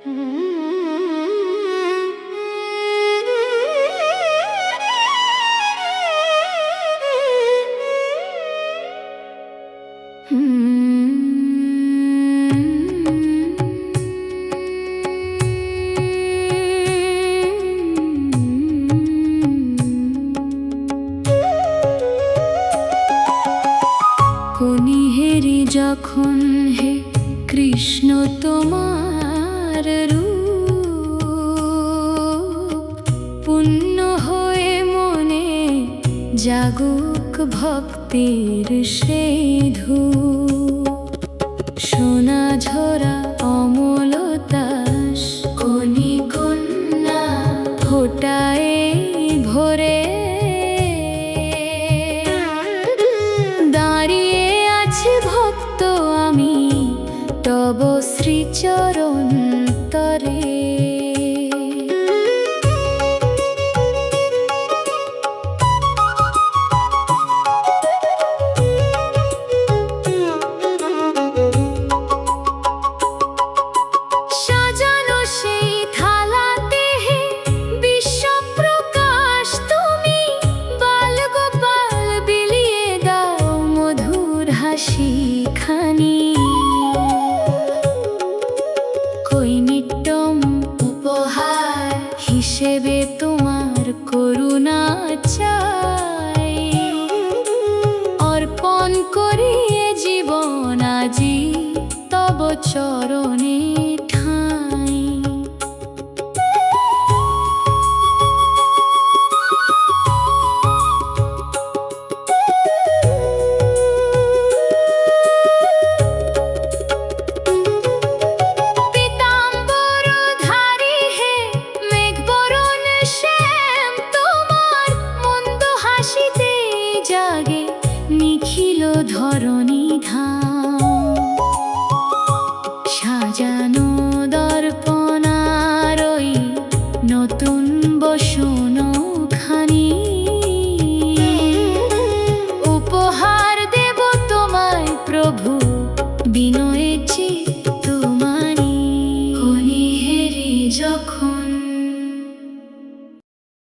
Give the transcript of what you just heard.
কনিহেরি যখন হে কৃষ্ণ তোমার রূপ পুণ্য হয়ে মনে জাগুক ভক্তির সেই ধূপ। সোনা ঝরা অমলতাস কনি কন্যা ফোটায় ভোরে দাঁড়িয়ে আছি ভক্ত আমি তব শ্রীচরণ তরে। সাজানো সেই থালাতে হে বিশ্বপ্রকাশ তুমি বালগোপাল বিলিয়ে দাও মধুর হাসি খানি। কৈনিত্যম উপহার হিসেবে তোমার করুণা চাই অর্পণ করিয়ে জীবন আজি তব চরণে ঠাঁই। জাগে নিখিল ধরণী ধাম।